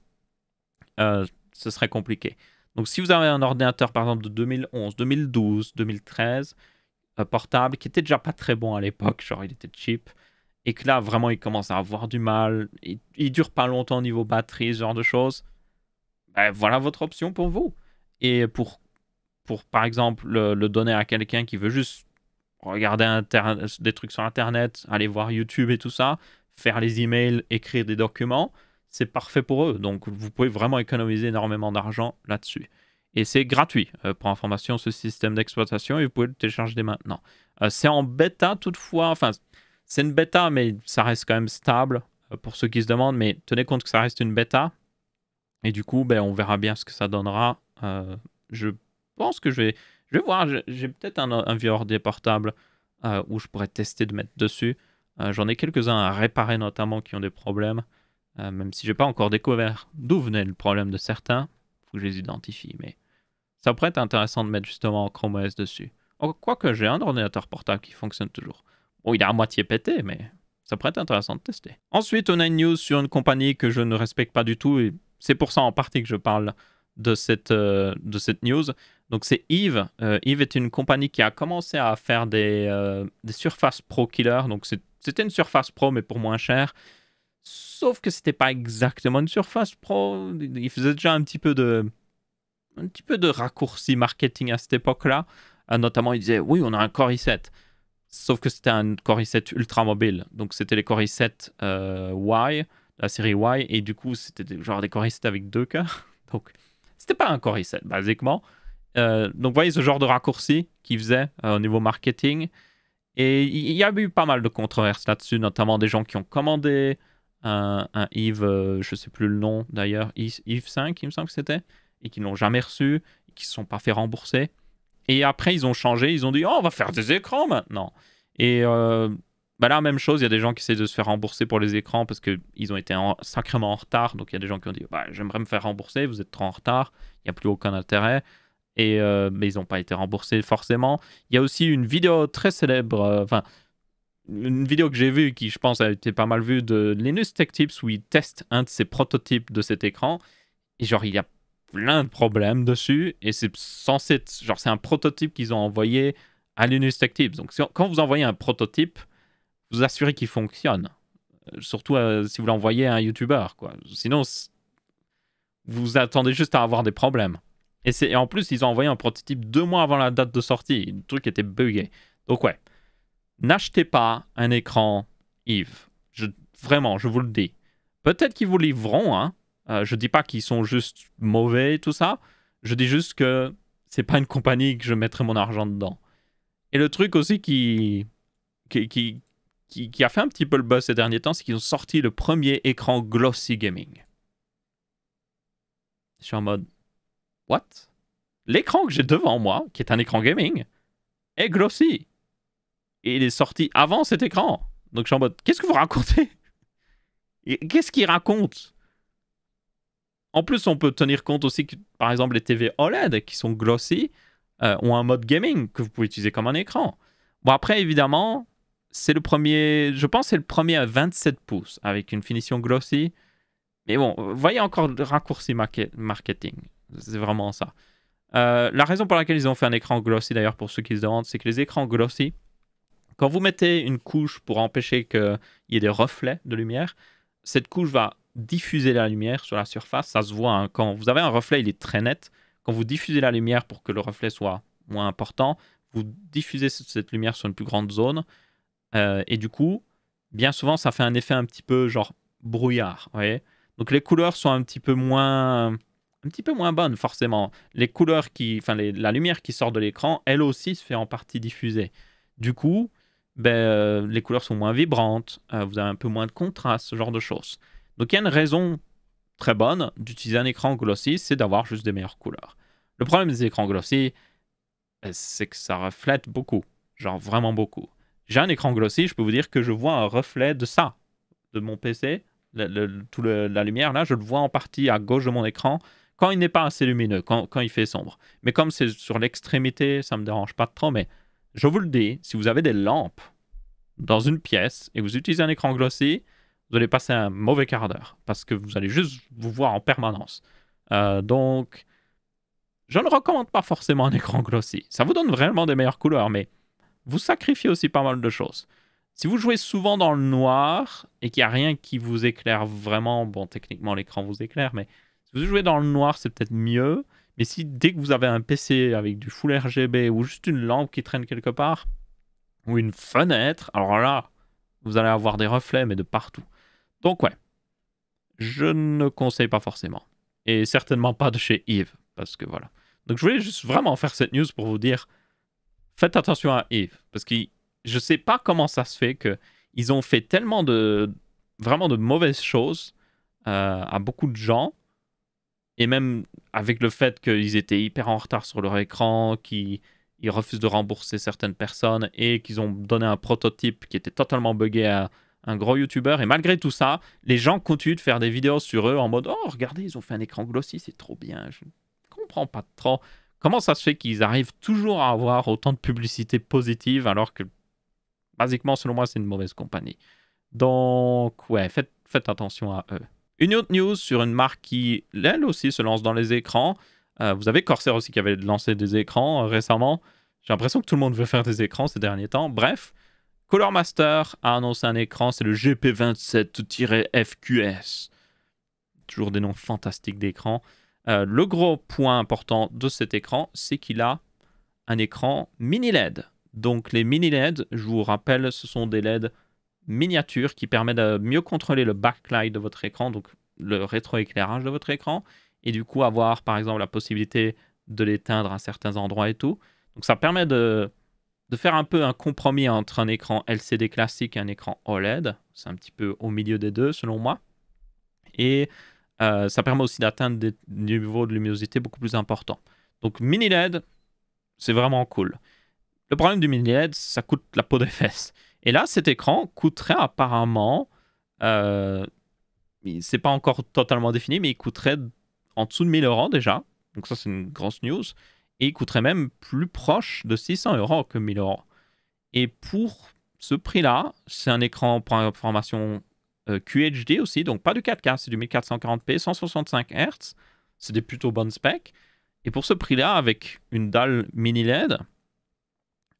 ce serait compliqué. Donc si vous avez un ordinateur par exemple de 2011, 2012, 2013, portable, qui était déjà pas très bon à l'époque, genre il était cheap, et que là vraiment il commence à avoir du mal, il dure pas longtemps au niveau batterie, ce genre de choses, ben, voilà votre option pour vous. Et pour par exemple le donner à quelqu'un qui veut juste regarder des trucs sur internet, aller voir YouTube et tout ça, faire les emails, écrire des documents, c'est parfait pour eux. Donc vous pouvez vraiment économiser énormément d'argent là-dessus. Et c'est gratuit. Pour information, ce système d'exploitation, et vous pouvez le télécharger dès maintenant. C'est en bêta toutefois, enfin c'est une bêta, mais ça reste quand même stable pour ceux qui se demandent, mais tenez compte que ça reste une bêta. Et du coup, ben, on verra bien ce que ça donnera. Je pense que je vais voir, j'ai peut-être un vieux ordi portable où je pourrais tester de mettre dessus. J'en ai quelques-uns à réparer notamment qui ont des problèmes, même si j'ai pas encore découvert d'où venait le problème de certains. Il faut que je les identifie, mais ça pourrait être intéressant de mettre justement Chrome OS dessus. Quoique j'ai un ordinateur portable qui fonctionne toujours. Bon, il est à moitié pété, mais ça pourrait être intéressant de tester. Ensuite, on a une news sur une compagnie que je ne respecte pas du tout, et c'est pour ça en partie que je parle de cette news. Donc c'est Eve. Eve est une compagnie qui a commencé à faire des Surface Pro Killer. Donc c'était une Surface Pro, mais pour moins cher. Sauf que c'était pas exactement une Surface Pro. Il faisait déjà un petit peu de raccourci marketing à cette époque-là. Notamment, il disait, oui, on a un Core i7. Sauf que c'était un Core i7 ultra mobile. Donc c'était les Core i7 Y, la série Y. Et du coup, c'était genre des Core i7 avec 2 cœurs. Donc c'était pas un Core i7, basiquement. Donc vous voyez ce genre de raccourci qu'il faisait au niveau marketing. Et il y a eu pas mal de controverses là-dessus, notamment des gens qui ont commandé un Eve, je sais plus le nom d'ailleurs, Eve 5, il me semble que c'était, et qui ne l'ont jamais reçu, et qui ne se sont pas fait rembourser. Et après, ils ont changé, ils ont dit « Oh, on va faire des écrans maintenant !» Et là, même chose, il y a des gens qui essaient de se faire rembourser pour les écrans parce qu'ils ont été sacrément en retard. Donc, il y a des gens qui ont dit « J'aimerais me faire rembourser, vous êtes trop en retard, il n'y a plus aucun intérêt. » Mais ils n'ont pas été remboursés forcément. Il y a aussi une vidéo très célèbre, une vidéo que j'ai vue qui, je pense, a été pas mal vue de Linus Tech Tips où il teste un de ses prototypes de cet écran. Et genre, il y a plein de problèmes dessus. Et c'est censé être, genre, c'est un prototype qu'ils ont envoyé à Linus Tech Tips. Donc, quand vous envoyez un prototype, vous assurez qu'il fonctionne. Surtout si vous l'envoyez à un YouTuber, quoi. Sinon, vous attendez juste à avoir des problèmes. Et en plus, ils ont envoyé un prototype 2 mois avant la date de sortie. Le truc était buggé. Donc ouais, n'achetez pas un écran Eve. Vraiment, je vous le dis. Peut-être qu'ils vous livreront. Hein. Je dis pas qu'ils sont juste mauvais et tout ça. Je dis juste que c'est pas une compagnie que je mettrai mon argent dedans. Et le truc aussi qui a fait un petit peu le buzz ces derniers temps, c'est qu'ils ont sorti le premier écran glossy gaming. Je suis en mode... What? L'écran que j'ai devant moi, qui est un écran gaming, est glossy. Et il est sorti avant cet écran. Donc je suis en mode, qu'est-ce que vous racontez? Qu'est-ce qu'il raconte? En plus, on peut tenir compte aussi que, par exemple, les TV OLED qui sont glossy ont un mode gaming que vous pouvez utiliser comme un écran. Bon, après, évidemment, c'est le premier, je pense que c'est le premier à 27 pouces avec une finition glossy. Mais bon, voyez encore le raccourci marketing. C'est vraiment ça. La raison pour laquelle ils ont fait un écran glossy, d'ailleurs, pour ceux qui se demandent, c'est que les écrans glossy, quand vous mettez une couche pour empêcher qu'il y ait des reflets de lumière, cette couche va diffuser la lumière sur la surface. Ça se voit, hein. Quand vous avez un reflet, il est très net. Quand vous diffusez la lumière pour que le reflet soit moins important, vous diffusez cette lumière sur une plus grande zone. Et du coup, bien souvent, ça fait un effet un petit peu genre brouillard. Vous voyez ? Donc les couleurs sont un petit peu moins bonnes forcément. Les couleurs la lumière qui sort de l'écran, elle aussi se fait en partie diffuser. Du coup, les couleurs sont moins vibrantes, vous avez un peu moins de contraste, ce genre de choses. Donc il y a une raison très bonne d'utiliser un écran glossy, c'est d'avoir juste des meilleures couleurs. Le problème des écrans glossy, c'est que ça reflète beaucoup. Genre vraiment beaucoup. J'ai un écran glossy, je peux vous dire que je vois un reflet de ça, de mon PC. La lumière, là, je le vois en partie à gauche de mon écran quand il n'est pas assez lumineux, quand il fait sombre. Mais comme c'est sur l'extrémité, ça ne me dérange pas trop. Mais je vous le dis, si vous avez des lampes dans une pièce et vous utilisez un écran glossy, vous allez passer un mauvais quart d'heure parce que vous allez juste vous voir en permanence. Donc, je ne recommande pas forcément un écran glossy. Ça vous donne vraiment des meilleures couleurs, mais vous sacrifiez aussi pas mal de choses. Si vous jouez souvent dans le noir et qu'il n'y a rien qui vous éclaire vraiment, bon, techniquement l'écran vous éclaire, mais si vous jouez dans le noir, c'est peut-être mieux. Mais si dès que vous avez un PC avec du Full RGB ou juste une lampe qui traîne quelque part, ou une fenêtre, alors là, vous allez avoir des reflets, mais de partout. Donc ouais, je ne conseille pas forcément. Et certainement pas de chez Eve, parce que voilà. Donc je voulais juste vraiment faire cette news pour vous dire, faites attention à Eve, parce que je sais pas comment ça se fait qu'ils ont fait tellement vraiment de mauvaises choses à beaucoup de gens, et même avec le fait qu'ils étaient hyper en retard sur leur écran, qu'ils refusent de rembourser certaines personnes, et qu'ils ont donné un prototype qui était totalement buggé à un gros YouTuber, et malgré tout ça, les gens continuent de faire des vidéos sur eux en mode « Oh, regardez, ils ont fait un écran glossy, c'est trop bien. » Je ne comprends pas trop. Comment ça se fait qu'ils arrivent toujours à avoir autant de publicité positive alors que, basiquement, selon moi, c'est une mauvaise compagnie. Donc, ouais, faites attention à eux. Une autre news sur une marque qui, elle aussi, se lance dans les écrans. Vous avez Corsair aussi qui avait lancé des écrans récemment. J'ai l'impression que tout le monde veut faire des écrans ces derniers temps. Bref, Color Master a annoncé un écran, c'est le GP27-FQS. Toujours des noms fantastiques d'écrans. Le gros point important de cet écran, c'est qu'il a un écran mini LED. Donc les mini LED, je vous rappelle, ce sont des LED miniatures qui permettent de mieux contrôler le backlight de votre écran, donc le rétroéclairage de votre écran, et du coup avoir par exemple la possibilité de l'éteindre à certains endroits et tout. Donc ça permet de faire un peu un compromis entre un écran LCD classique et un écran OLED. C'est un petit peu au milieu des deux selon moi. Et ça permet aussi d'atteindre des niveaux de luminosité beaucoup plus importants. Donc mini LED, c'est vraiment cool. Le problème du mini LED, ça coûte la peau des fesses. Et là, cet écran coûterait apparemment, c'est pas encore totalement défini, mais il coûterait en dessous de 1000 € déjà. Donc ça, c'est une grosse news. Et il coûterait même plus proche de 600 € que 1000 €. Et pour ce prix-là, c'est un écran pour information QHD aussi, donc pas du 4K, c'est du 1440p, 165 Hz. C'est des plutôt bonnes specs. Et pour ce prix-là, avec une dalle mini LED,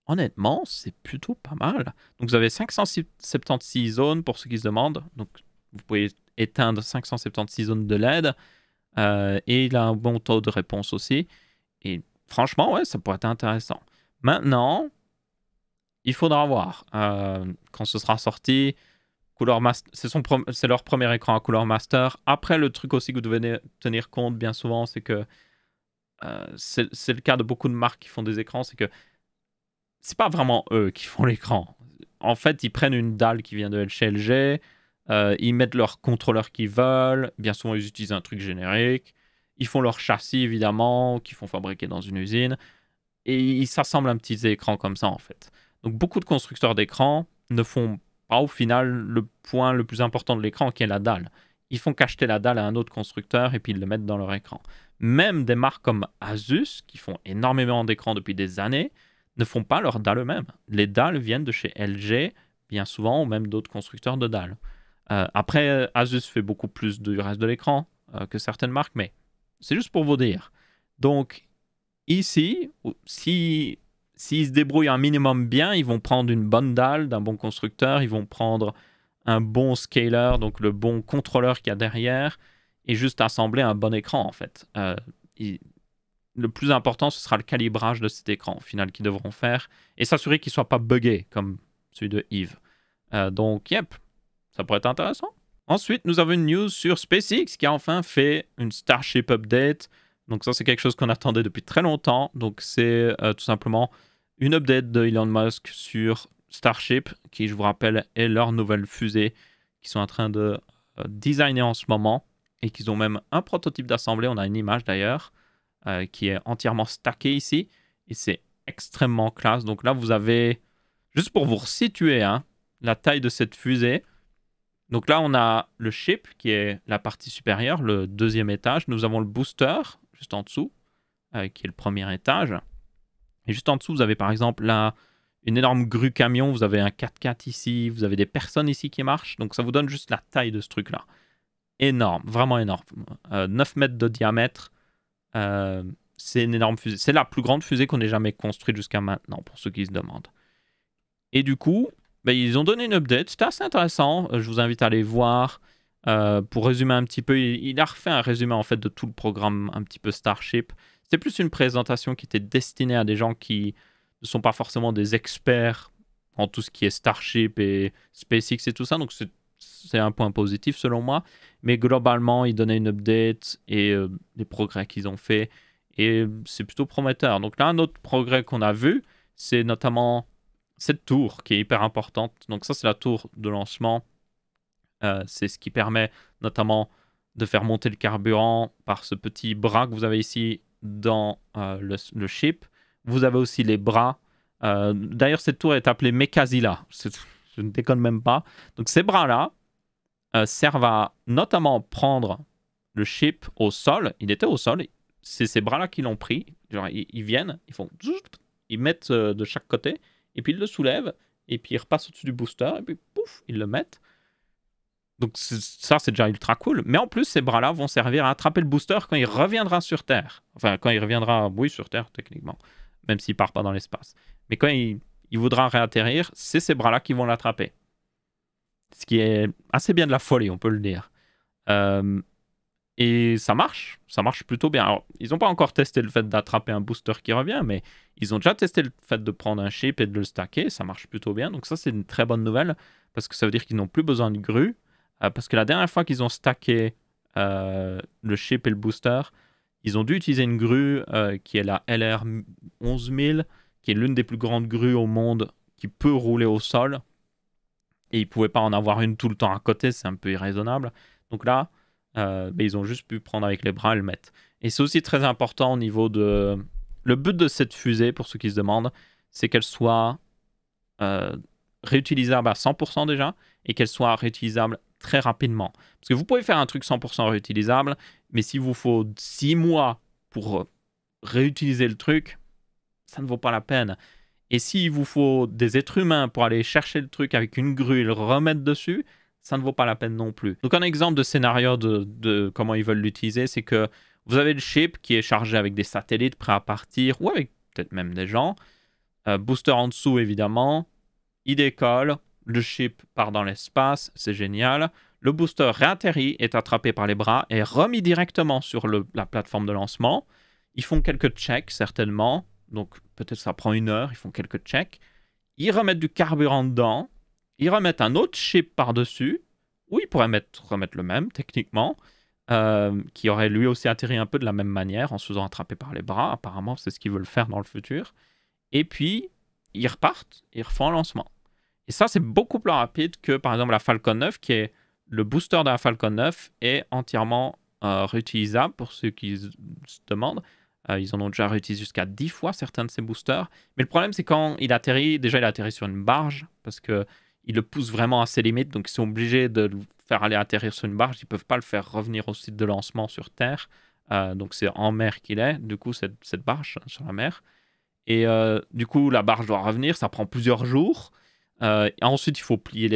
honnêtement, c'est plutôt pas mal. Donc vous avez 576 zones pour ceux qui se demandent. Donc vous pouvez éteindre 576 zones de LED. Et il a un bon taux de réponse aussi. Et franchement, ouais, ça pourrait être intéressant. Maintenant, il faudra voir quand ce sera sorti. C'est leur premier écran à Color Master. Après, le truc aussi que vous devez tenir compte bien souvent, c'est que c'est le cas de beaucoup de marques qui font des écrans, c'est que c'est pas vraiment eux qui font l'écran. En fait, ils prennent une dalle qui vient de chez LG, ils mettent leur contrôleur qu'ils veulent, bien souvent ils utilisent un truc générique, ils font leur châssis évidemment, qu'ils font fabriquer dans une usine, et ils s'assemblent un petit écran comme ça en fait. Donc beaucoup de constructeurs d'écran ne font pas au final le point le plus important de l'écran qui est la dalle. Ils font qu'acheter la dalle à un autre constructeur et puis ils le mettent dans leur écran. Même des marques comme Asus, qui font énormément d'écrans depuis des années, ne font pas leurs dalles eux-mêmes. Les dalles viennent de chez LG, bien souvent, ou même d'autres constructeurs de dalles. Après, Asus fait beaucoup plus du reste de l'écran que certaines marques, mais c'est juste pour vous dire. Donc, ici, s'ils se débrouillent un minimum bien, ils vont prendre une bonne dalle d'un bon constructeur, ils vont prendre un bon scaler, donc le bon contrôleur qu'il y a derrière, et juste assembler un bon écran, en fait. Le plus important, ce sera le calibrage de cet écran, au final, qu'ils devront faire, et s'assurer qu'il ne soit pas buggé, comme celui de Eve. Donc, yep, ça pourrait être intéressant. Ensuite, nous avons une news sur SpaceX, qui a enfin fait une Starship Update. Donc ça, c'est quelque chose qu'on attendait depuis très longtemps. Donc c'est tout simplement une update de Elon Musk sur Starship, qui, je vous rappelle, est leur nouvelle fusée qu'ils sont en train de designer en ce moment, et qu'ils ont même un prototype d'assemblée, on a une image d'ailleurs. qui est entièrement stacké ici. Et c'est extrêmement classe. Donc là, vous avez, juste pour vous resituer, hein, la taille de cette fusée. Donc là, on a le ship, qui est la partie supérieure, le deuxième étage. Nous avons le booster, juste en dessous, qui est le premier étage. Et juste en dessous, vous avez par exemple là une énorme grue camion. Vous avez un 4x4 ici. Vous avez des personnes ici qui marchent. Donc ça vous donne juste la taille de ce truc-là. Énorme, vraiment énorme. 9 mètres de diamètre. C'est une énorme fusée. C'est la plus grande fusée qu'on ait jamais construite jusqu'à maintenant, pour ceux qui se demandent. Et du coup, ben, ils ont donné une update. C'était assez intéressant. Je vous invite à aller voir. Pour résumer un petit peu, il a refait un résumé en fait de tout le programme un petit peu Starship. C'était plus une présentation qui était destinée à des gens qui ne sont pas forcément des experts en tout ce qui est Starship et SpaceX et tout ça. Donc c'est un point positif selon moi. Mais globalement, ils donnaient une update et les progrès qu'ils ont fait. Et c'est plutôt prometteur. Donc là, un autre progrès qu'on a vu, c'est notamment cette tour qui est hyper importante. Donc ça, c'est la tour de lancement. C'est ce qui permet notamment de faire monter le carburant par ce petit bras que vous avez ici dans le ship. Vous avez aussi les bras. D'ailleurs, cette tour est appelée Mechazilla. Je ne déconne même pas. Donc ces bras-là servent à notamment prendre le ship au sol. Il était au sol. C'est ces bras-là qui l'ont pris. Genre, ils viennent, ils mettent de chaque côté, et puis ils le soulèvent, et puis ils repassent au-dessus du booster, et puis pouf, ils le mettent. Donc ça, c'est déjà ultra cool. Mais en plus, ces bras-là vont servir à attraper le booster quand il reviendra sur Terre. Enfin, quand il reviendra, oui, sur Terre, techniquement, même s'il part pas dans l'espace. Mais quand il voudra réatterrir, c'est ces bras-là qui vont l'attraper. Ce qui est assez bien de la folie, on peut le dire. Et ça marche plutôt bien. Alors, ils n'ont pas encore testé le fait d'attraper un booster qui revient, mais ils ont déjà testé le fait de prendre un ship et de le stacker. Ça marche plutôt bien. Donc ça, c'est une très bonne nouvelle, parce que ça veut dire qu'ils n'ont plus besoin de grue. Parce que la dernière fois qu'ils ont stacké le ship et le booster, ils ont dû utiliser une grue qui est la LR 11000, qui est l'une des plus grandes grues au monde, qui peut rouler au sol. Et ils ne pouvaient pas en avoir une tout le temps à côté, c'est un peu irraisonnable. Donc là, ils ont juste pu prendre avec les bras et le mettre. Et c'est aussi très important au niveau de... Le but de cette fusée, pour ceux qui se demandent, c'est qu'elle soit réutilisable à 100% déjà, et qu'elle soit réutilisable très rapidement. Parce que vous pouvez faire un truc 100% réutilisable, mais s'il vous faut 6 mois pour réutiliser le truc, ça ne vaut pas la peine. Et s'il vous faut des êtres humains pour aller chercher le truc avec une grue et le remettre dessus, ça ne vaut pas la peine non plus. Donc un exemple de scénario de comment ils veulent l'utiliser, c'est que vous avez le ship qui est chargé avec des satellites prêts à partir, ou avec peut-être même des gens. Booster en dessous, évidemment. Il décolle, le ship part dans l'espace, c'est génial. Le booster réatterrit, est attrapé par les bras et remis directement sur la plateforme de lancement. Ils font quelques checks, certainement. Donc peut-être ça prend 1 heure, ils font quelques checks. Ils remettent du carburant dedans. Ils remettent un autre ship par-dessus, où ils pourraient remettre le même, techniquement, qui aurait lui aussi atterri un peu de la même manière, en se faisant attraper par les bras. Apparemment, c'est ce qu'ils veulent faire dans le futur. Et puis, ils repartent, ils refont un lancement. Et ça, c'est beaucoup plus rapide que, par exemple, la Falcon 9, qui est le booster de la Falcon 9, est entièrement réutilisable, pour ceux qui se demandent. Ils en ont déjà réutilisé jusqu'à 10 fois certains de ces boosters. Mais le problème, c'est quand il atterrit, déjà il atterrit sur une barge, parce qu'il le pousse vraiment à ses limites, donc ils sont obligés de le faire aller atterrir sur une barge. Ils ne peuvent pas le faire revenir au site de lancement sur Terre. Donc c'est en mer qu'il est, du coup, cette barge sur la mer. Et du coup, la barge doit revenir, ça prend plusieurs jours. Et ensuite, il faut plier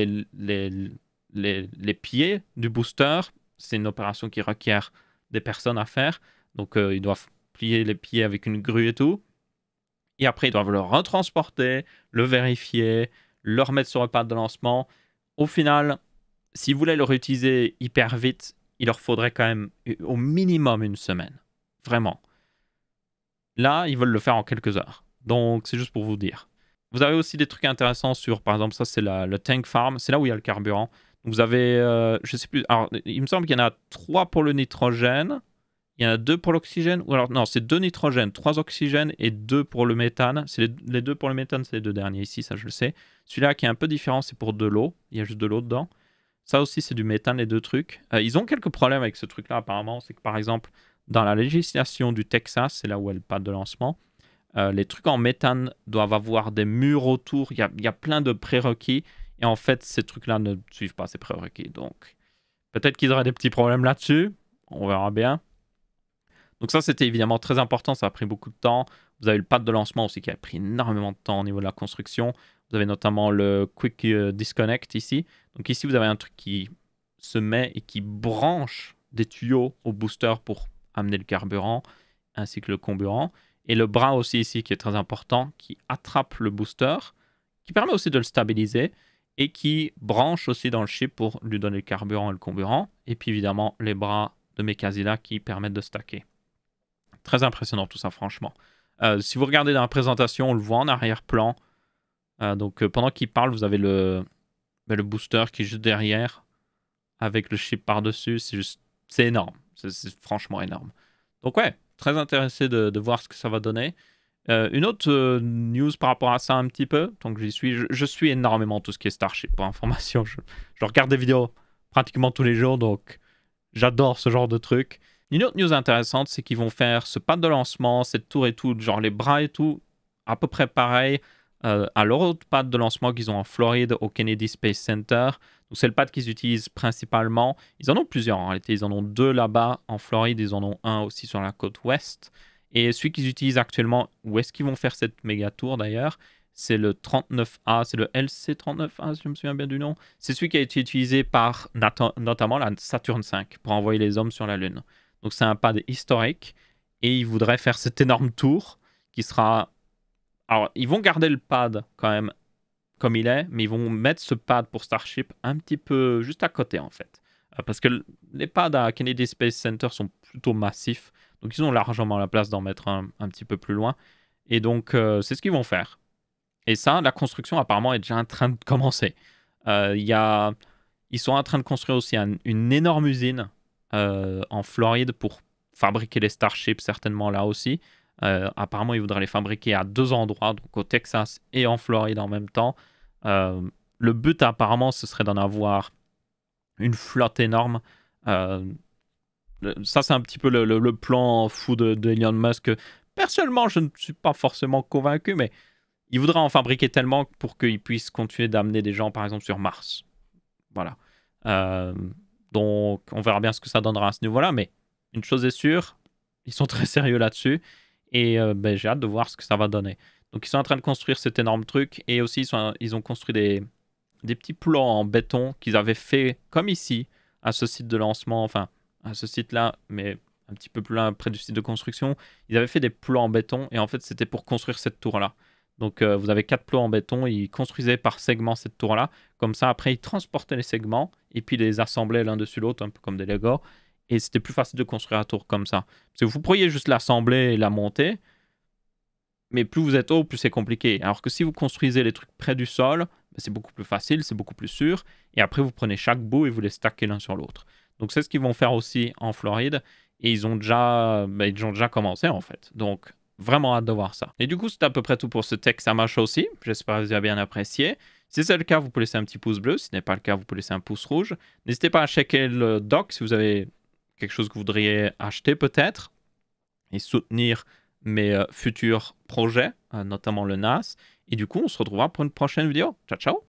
les pieds du booster. C'est une opération qui requiert des personnes à faire. Donc, ils doivent plier les pieds avec une grue et tout. Et après, ils doivent le retransporter, le vérifier, le remettre sur le pad de lancement. Au final, si vous voulez le réutiliser hyper vite, il leur faudrait quand même au minimum 1 semaine. Vraiment. Là, ils veulent le faire en quelques heures. Donc, c'est juste pour vous dire. Vous avez aussi des trucs intéressants sur, par exemple, ça, c'est le tank farm. C'est là où il y a le carburant. Donc, vous avez, je sais plus, alors, il me semble qu'il y en a 3 pour le nitrogène. Il y en a 2 pour l'oxygène. Ou alors, non, c'est 2 nitrogènes, 3 oxygènes et 2 pour le méthane. C'est les 2 pour le méthane, c'est les 2 derniers ici, ça, je le sais. Celui-là qui est un peu différent, c'est pour de l'eau. Il y a juste de l'eau dedans. Ça aussi, c'est du méthane, les 2 trucs. Ils ont quelques problèmes avec ce truc-là, apparemment. C'est que, par exemple, dans la législation du Texas, c'est là où est le pad de lancement, les trucs en méthane doivent avoir des murs autour. Il y a plein de prérequis. Et en fait, ces trucs-là ne suivent pas ces prérequis. Donc, peut-être qu'ils auraient des petits problèmes là-dessus. On verra bien. Donc ça, c'était évidemment très important. Ça a pris beaucoup de temps. Vous avez le pad de lancement aussi qui a pris énormément de temps au niveau de la construction. Vous avez notamment le Quick Disconnect ici. Donc ici, vous avez un truc qui se met et qui branche des tuyaux au booster pour amener le carburant ainsi que le comburant. Et le bras aussi ici qui est très important, qui attrape le booster, qui permet aussi de le stabiliser et qui branche aussi dans le chip pour lui donner le carburant et le comburant. Et puis évidemment, les bras de Mekazila qui permettent de stacker. Très impressionnant tout ça, franchement. Si vous regardez dans la présentation, on le voit en arrière-plan. Donc pendant qu'il parle, vous avez le booster qui est juste derrière avec le chip par-dessus. C'est énorme. C'est franchement énorme. Donc ouais, très intéressé de voir ce que ça va donner. Une autre news par rapport à ça un petit peu, tant que j'y suis, je suis énormément tout ce qui est Starship. Pour information, je regarde des vidéos pratiquement tous les jours, donc j'adore ce genre de trucs. Une autre news intéressante, c'est qu'ils vont faire ce pad de lancement, cette tour et tout, genre les bras et tout, à peu près pareil à leur autre pad de lancement qu'ils ont en Floride au Kennedy Space Center. Donc c'est le pad qu'ils utilisent principalement. Ils en ont plusieurs en réalité. Ils en ont 2 là-bas en Floride. Ils en ont un aussi sur la côte ouest. Et celui qu'ils utilisent actuellement, où est-ce qu'ils vont faire cette méga tour d'ailleurs, c'est le 39A, c'est le LC39A si je me souviens bien du nom. C'est celui qui a été utilisé par notamment la Saturn V pour envoyer les hommes sur la Lune. Donc c'est un pad historique et ils voudraient faire cette énorme tour qui sera... Alors ils vont garder le pad quand même comme il est, mais ils vont mettre ce pad pour Starship un petit peu juste à côté en fait. Parce que les pads à Kennedy Space Center sont plutôt massifs, donc ils ont largement la place d'en mettre un petit peu plus loin. Et donc c'est ce qu'ils vont faire. Et ça, la construction apparemment est déjà en train de commencer. Ils sont en train de construire aussi une énorme usine en Floride pour fabriquer les Starships, certainement là aussi. Apparemment, ils voudraient les fabriquer à 2 endroits, donc au Texas et en Floride en même temps. Le but, apparemment, ce serait d'en avoir une flotte énorme. Ça, c'est un petit peu le plan fou de Elon Musk. Personnellement, je ne suis pas forcément convaincu, mais il voudrait en fabriquer tellement pour qu'il puisse continuer d'amener des gens, par exemple, sur Mars. Voilà. Donc, on verra bien ce que ça donnera à ce niveau-là, mais une chose est sûre, ils sont très sérieux là-dessus, et j'ai hâte de voir ce que ça va donner. Donc, ils sont en train de construire cet énorme truc, et aussi, ils ont construit des petits plans en béton qu'ils avaient fait, comme ici, à ce site de lancement, enfin, à ce site-là, mais un petit peu plus loin, près du site de construction. Ils avaient fait des plans en béton, et en fait, c'était pour construire cette tour-là. Donc, vous avez 4 plots en béton, ils construisaient par segment cette tour-là. Comme ça, après, ils transportaient les segments et puis les assemblaient l'un dessus l'autre, un peu comme des Lego. Et c'était plus facile de construire la tour comme ça. Parce que vous pourriez juste l'assembler et la monter, mais plus vous êtes haut, plus c'est compliqué. Alors que si vous construisez les trucs près du sol, c'est beaucoup plus facile, c'est beaucoup plus sûr. Et après, vous prenez chaque bout et vous les stackez l'un sur l'autre. Donc, c'est ce qu'ils vont faire aussi en Floride. Et ils ont déjà commencé, en fait. Donc, vraiment hâte de voir ça. Et du coup, c'est à peu près tout pour ce texte à ma show aussi. J'espère que vous avez bien apprécié. Si c'est le cas, vous pouvez laisser un petit pouce bleu. Si ce n'est pas le cas, vous pouvez laisser un pouce rouge. N'hésitez pas à checker le doc si vous avez quelque chose que vous voudriez acheter peut-être et soutenir mes futurs projets, notamment le NAS. Et du coup, on se retrouvera pour une prochaine vidéo. Ciao, ciao!